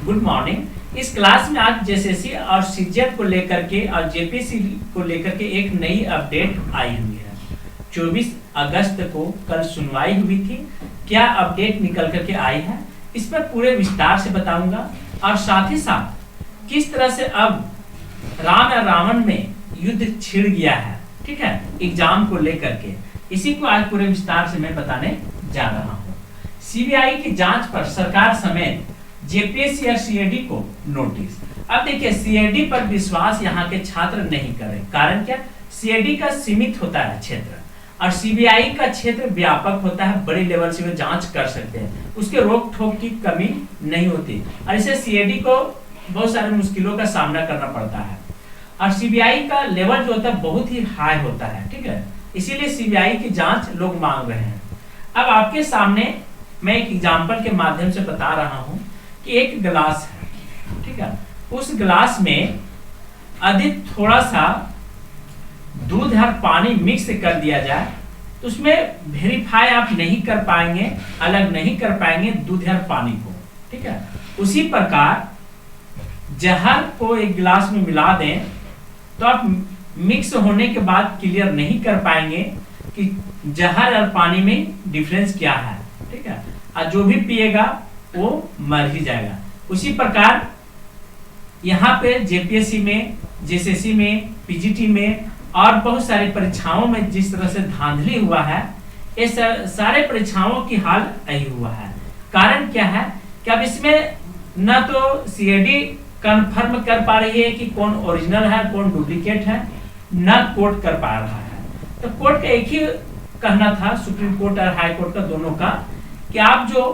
Good morning. इस class में आज जेएसएससी और सीजीएल को लेकर के और जेपीएससी को लेकर के एक नई अपडेट आई हुई है। 24 अगस्त को कल सुनवाई हुई थी। क्या अपडेट निकल करके आई है इस पर पूरे विस्तार से बताऊंगा, और साथ ही साथ किस तरह से अब राम और रावण में युद्ध छिड़ गया है, ठीक है, एग्जाम को लेकर के। इसी को आज पूरे विस्तार से मैं बताने जा रहा हूँ। सीबीआई की जांच पर सरकार समेत जेपीएससी और सीएडी को नोटिस। अब देखिए, सीएडी पर विश्वास यहाँ के छात्र नहीं कर रहे। कारण क्या? सीएडी का सीमित होता है क्षेत्र और सीबीआई का क्षेत्र व्यापक होता है, बड़े लेवल से वे जांच कर सकते हैं, उसके रोक ठोक की कमी नहीं होती, और इसे सीएडी को बहुत सारे मुश्किलों का सामना करना पड़ता है। और सीबीआई का लेवल जो होता है बहुत ही हाई होता है, ठीक है, इसीलिए सीबीआई की जांच लोग मांग रहे हैं। अब आपके सामने मैं एक एग्जाम्पल के माध्यम से बता रहा हूं कि एक गिलास है, ठीक है, उस गिलास में अधिक थोड़ा सा दूध और पानी मिक्स कर दिया जाए तो उसमें वेरीफाई आप नहीं कर पाएंगे, अलग नहीं कर पाएंगे दूध और पानी को, ठीक है। उसी प्रकार जहर को एक गिलास में मिला दें तो आप मिक्स होने के बाद क्लियर नहीं कर पाएंगे कि जहर और पानी में डिफरेंस क्या है, ठीक है, और जो भी पिएगा वो मर ही जाएगा। उसी प्रकार यहाँ पे जेपीएससी में, जेएसएससी में, पीजीटी में और बहुत सारी परीक्षाओं में जिस तरह से धांधली हुआ है, ये सारे परीक्षाओं की हाल यही हुआ है। कारण क्या है कि अब इसमें न तो सीएडी कंफर्म कर पा रही है कि कौन ओरिजिनल है कौन डुप्लीकेट है, न कोर्ट कर पा रहा है। तो कोर्ट का एक ही कहना था, सुप्रीम कोर्ट और हाई कोर्ट का दोनों का, कि आप जो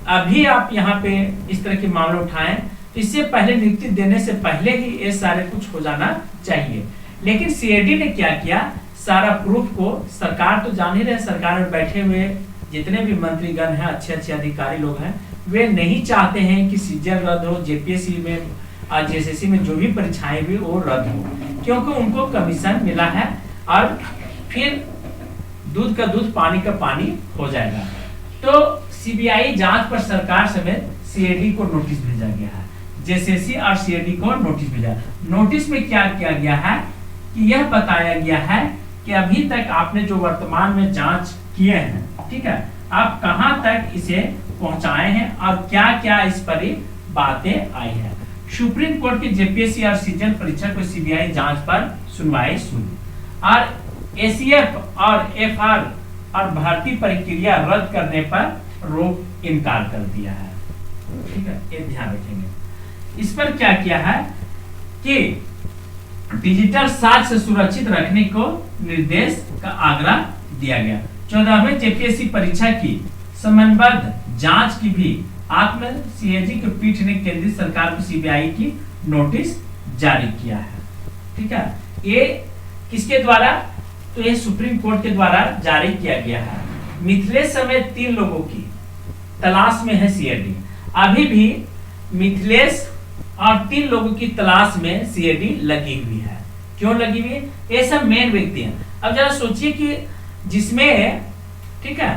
अभी आप यहाँ पे इस तरह के मामले उठाएं तो इससे पहले नियुक्ति देने से पहले ही ये सारे कुछ हो जाना चाहिए। लेकिन सीएडी ने क्या किया, सारा प्रूफ को, सरकार तो जान ही रहे, सरकार में बैठे हुए जितने भी मंत्रीगण हैं, अच्छे अच्छे अधिकारी लोग हैं, वे नहीं चाहते हैं कि सीजीएल रद्द हो, जेपीएससी में और जेएसएससी में जो भी परीक्षाएं भी वो रद्द हो, क्योंकि उनको कमीशन मिला है और फिर दूध का दूध पानी का पानी हो जाएगा। तो सीबीआई जांच पर सरकार समेत सीएडी को नोटिस भेजा गया है, जेएसएससी और सीएडी को नोटिस भेजा। नोटिस में क्या किया गया है कि यह बताया गया है कि अभी तक आपने जो वर्तमान में जांच किए हैं, ठीक है, आप कहां तक इसे पहुंचाए हैं और क्या क्या इस पर बातें आई है। सुप्रीम कोर्ट की जेपीएससी और सीजीएल परीक्षा को सीबीआई जांच पर सुनवाई सुनी और एसीएफ और एफआर और भर्ती प्रक्रिया रद्द करने पर रोक इनकार कर दिया है, ठीक है, ये ध्यान रखेंगे। इस पर क्या किया है कि डिजिटल साक्ष्य सुरक्षित रखने को निर्देश का आग्रह दिया गया। 14वें जेपीएससी परीक्षा की समन्वयबद्ध जांच की भी आत्म सीएजी की पीठ ने केंद्रीय सरकार को सीबीआई की नोटिस जारी किया है, ठीक है। ये किसके द्वारा? तो ये सुप्रीम कोर्ट के द्वारा जारी किया गया है। मिथिलेश समेत 3 लोगों की तलाश में है सीएडी। अभी भी मिथिलेश और 3 लोगों की तलाश में सीएडी लगी हुई है। क्यों लगी हुई है? ये सब मेन व्यक्ति हैं। अब जरा सोचिए कि जिसमें, ठीक है,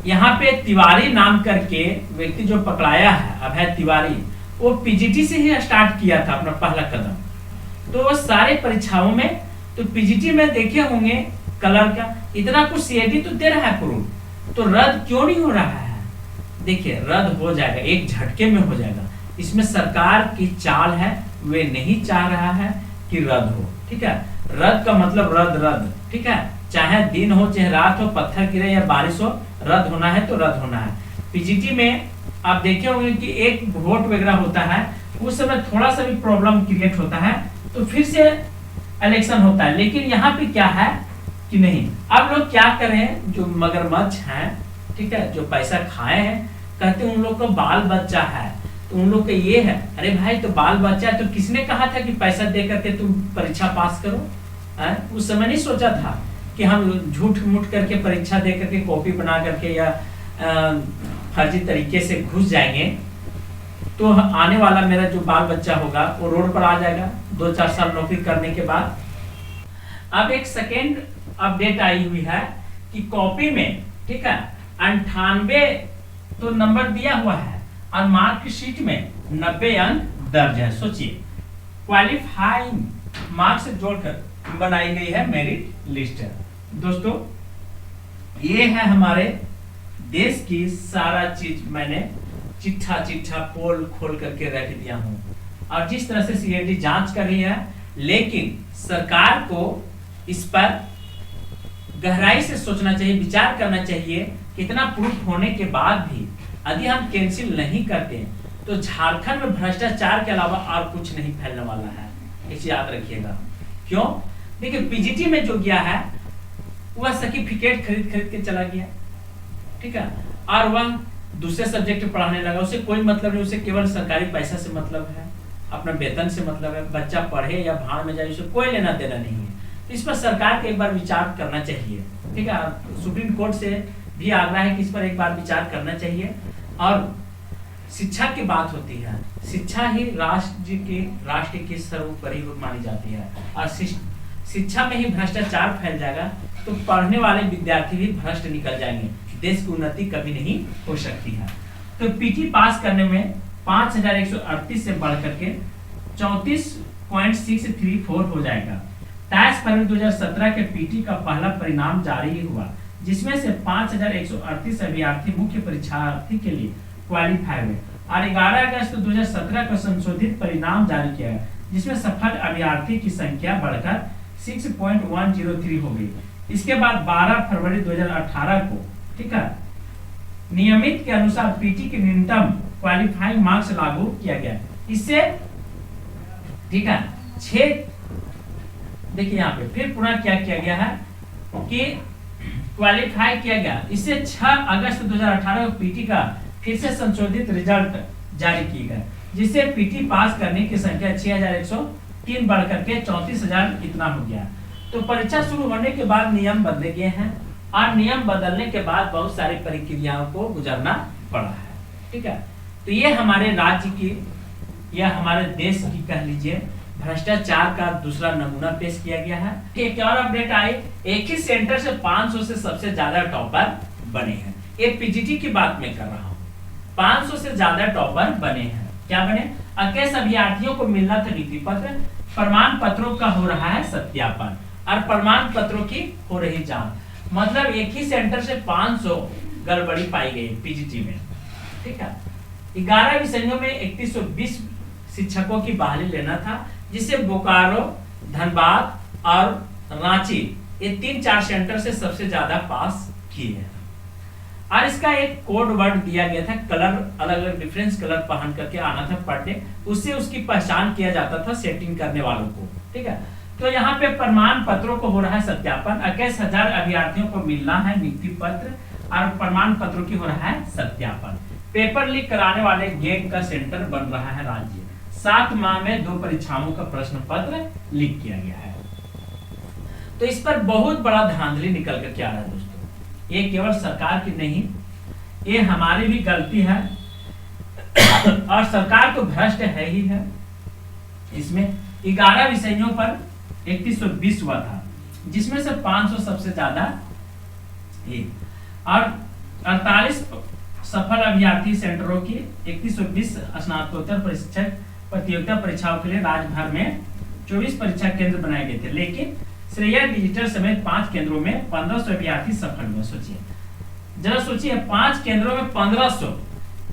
यहाँ पे तिवारी नाम करके व्यक्ति जो पकड़ाया है, अभय तिवारी, वो पीजीटी से ही स्टार्ट किया था अपना पहला कदम। तो सारे परीक्षाओं में, तो पीजीटी में देखे होंगे कलर का इतना कुछ सीएडी तो दे रहा है प्रूफ, तो रद्द क्यों नहीं हो रहा है? देखिए, रद्द हो जाएगा, एक झटके में हो जाएगा। इसमें सरकार की चाल है, वे नहीं चाह रहा है कि रद्द हो, ठीक है। रद्द का मतलब रद्द, ठीक है, चाहे दिन हो चाहे रात हो, पत्थर गिरे या बारिश हो, रद्द होना है तो रद्द होना है। पीजीटी में आप देखे होंगे कि एक वोट वगैरह होता है, उस समय थोड़ा सा भी प्रॉब्लम क्रिएट होता है तो फिर से इलेक्शन होता है। लेकिन यहाँ पे क्या है कि नहीं, अब लोग क्या करें, जो मगरमच्छ हैं, ठीक है, जो पैसा खाए हैं, कहते हैं उन लोग को बाल बच्चा है, तो उन लोग का ये है, अरे भाई तो बाल बच्चा तो किसने कहा था कि पैसा दे करके तुम परीक्षा पास करो? उस समय नहीं सोचा था कि हम झूठ मूठ करके परीक्षा दे करके कॉपी बना करके या फर्जी तरीके से घुस जाएंगे तो आने वाला मेरा जो बाल बच्चा होगा वो रोड पर आ जाएगा 2-4 साल नौकरी करने के बाद। अब एक सेकेंड अपडेट आई हुई है कि कॉपी में, ठीक है, 98 तो नंबर दिया हुआ है और मार्कशीट में 90 अंक दर्ज है। सोचिए, क्वालिफाइंग मार्क्स से जोड़कर बनाई गई है मेरिट लिस्ट है। दोस्तों, ये है हमारे देश की सारा चीज मैंने चिट्ठा पोल खोल करके रख दिया हूं। और जिस तरह से सीएडी जांच कर रही है, लेकिन सरकार को इस पर गहराई से सोचना चाहिए, विचार करना चाहिए। कितना प्रूफ होने के बाद भी यदि हम कैंसिल नहीं करते तो झारखंड में भ्रष्टाचार के अलावा और कुछ नहीं फैलने वाला है, इसे याद रखिएगा। क्यों? देखिए, पीजीटी में जो गया है वह सर्टिफिकेट खरीद के चला गया, ठीक है, और वह दूसरे सब्जेक्ट पढ़ाने लगा। उसे कोई मतलब नहीं, उसे केवल सरकारी पैसा से मतलब है, अपना वेतन से मतलब है। बच्चा पढ़े या भाड़ में जाए, उसे कोई लेना देना नहीं है। तो इस पर सरकार को एक बार विचार करना चाहिए, ठीक है। सुप्रीम कोर्ट से भी आग्रह है कि इस पर एक बार विचार करना चाहिए। और शिक्षा की बात होती है, शिक्षा ही राष्ट्र की सर्वोपरि मानी जाती है। और शिक्षा में ही भ्रष्टाचार फैल जाएगा तो पढ़ने वाले विद्यार्थी भी भ्रष्ट निकल जाएंगे, देश की उन्नति कभी नहीं हो सकती है। तो पीटी पास करने में 5138 से बढ़ करके 34.634 हो जाएगा। 23 फरवरी 2017 के पीटी का पहला परिणाम जारी हुआ, जिसमें से 5138 अभ्यर्थी मुख्य परीक्षार्थी के लिए क्वालिफाई हुए। और 11 अगस्त 2017 का संशोधित परिणाम जारी किया गया, जिसमें सफल अभ्यर्थी की संख्या बढ़कर 6.103 हो गई। इसके बाद 12 फरवरी 2018 को, ठीक है, नियमित के अनुसार पीटी के न्यूनतम क्वालिफाइंग मार्क्स लागू किया गया। इससे, ठीक है, 6, देखिए यहाँ पे फिर पुनः क्या किया गया है कि क्वालिफाई किया गया। इससे 6 अगस्त 2018 को पीटी का फिर से संशोधित रिजल्ट जारी किया गया, जिससे पीटी पास करने की संख्या 6103 बढ़ करके 34,000 इतना हो गया। तो परीक्षा शुरू होने के बाद नियम बदले गए हैं, और नियम बदलने के बाद बहुत सारी प्रक्रियाओं को गुजरना पड़ा है, ठीक है। तो ये हमारे राज्य की या हमारे देश की कह लीजिए भ्रष्टाचार का दूसरा नमूना पेश किया गया है। एक और अपडेट आई, एक ही सेंटर से 500 से सबसे ज्यादा टॉपर बने हैं। ये पीजीटी की बात मैं कर रहा हूँ। 500 से ज्यादा टॉपर बने हैं। क्या बने? 21 अभ्यर्थियों को मिलना था नियुक्ति पत्र, प्रमाण पत्रों का हो रहा है सत्यापन, और प्रमाण पत्रों की हो रही जांच। मतलब एक ही सेंटर से 500 गड़बड़ी पाई गई पीजीटी में, ठीक है। 11 विषयों में 3120 शिक्षकों की बहाली लेना था, जिसे बोकारो, धनबाद और रांची, ये 3-4 सेंटर से सबसे ज्यादा पास किए हैं। और इसका एक कोड वर्ड दिया गया था, कलर अलग अलग डिफरेंस कलर पहन करके आना था पर डे, उससे उसकी पहचान किया जाता था सेटिंग करने वालों को, ठीक है। तो यहाँ पे प्रमाण पत्रों को हो रहा है सत्यापन। 21,000 अभ्यर्थियों को मिलना है नियुक्ति पत्र, और प्रमाण पत्रों की हो रहा है सत्यापन। पेपर लीक कराने वाले गेट का सेंटर बन रहा है राज्य। 7 माह में 2 परीक्षाओं का प्रश्न पत्र लीक किया गया है। तो इस पर बहुत बड़ा धांधली निकल कर के आ रहा है दोस्तों। ये केवल सरकार की नहीं, ये हमारी भी गलती है, और सरकार तो भ्रष्ट है ही है। इसमें 11 विषयों पर 3120 हुआ था, जिसमें से 500 सबसे ज्यादा, और 48 सफल अभ्यर्थी सेंटरों की 3120 स्नातकोत्तर प्रशिक्षक प्रतियोगिता परीक्षाओं के लिए राज्य भर में 24 परीक्षा केंद्र बनाए गए थे। लेकिन श्रेया डिजिटल समेत 5 केंद्रों में 1500 अभ्यर्थी सफल हुए। सोचिए, जरा सोचिए, 5 केंद्रों में 1500,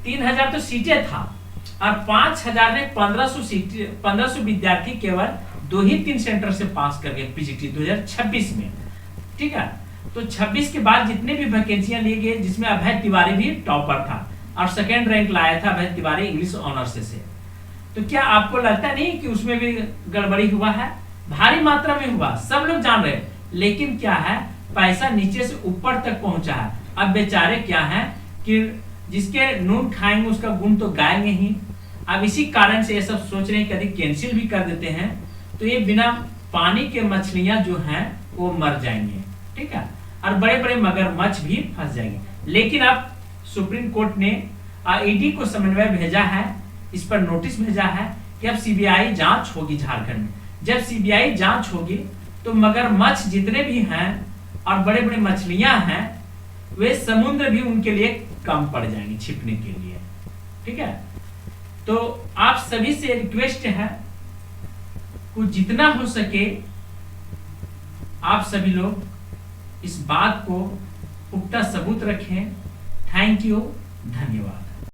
3000 तो सीटें था, और 5000 ने 1500 विद्यार्थी केवल 2 ही 3 सेंटर से पास कर गए पीजीटी 2026 में, ठीक है। तो 26 के बाद जितने भी वैकेंसियां लिए गए, जिसमें अभय तिवारी भी टॉपर था, और सेकेंड रैंक लाया था अभय तिवारी इंग्लिश ऑनर्स से। तो क्या आपको लगता नहीं कि उसमें भी गड़बड़ी हुआ है? भारी मात्रा में हुआ, सब लोग जान रहे। लेकिन क्या है, पैसा नीचे से ऊपर तक पहुंचा है। अब बेचारे क्या है कि जिसके नून खाएंगे उसका गुण तो गाएंगे ही। अब इसी कारण से ये सब सोच रहे हैं कि यदि कैंसिल भी कर देते हैं तो ये बिना पानी के मछलियां जो हैं वो मर जाएंगे, ठीक है, और बड़े बड़े मगरमच्छ भी फंस जाएंगे। लेकिन अब सुप्रीम कोर्ट ने ईडी को समन्वय भेजा है, इस पर नोटिस भेजा है कि अब सीबीआई जांच होगी झारखंड में। जब सीबीआई जांच होगी तो मगरमच्छ जितने भी हैं और बड़े बड़े मछलियां हैं, वे समुद्र भी उनके लिए कम पड़ जाएंगे छिपने के लिए। ठीक है, तो आप सभी से रिक्वेस्ट है कुछ जितना हो सके आप सभी लोग इस बात को पुख्ता सबूत रखें। थैंक यू, धन्यवाद।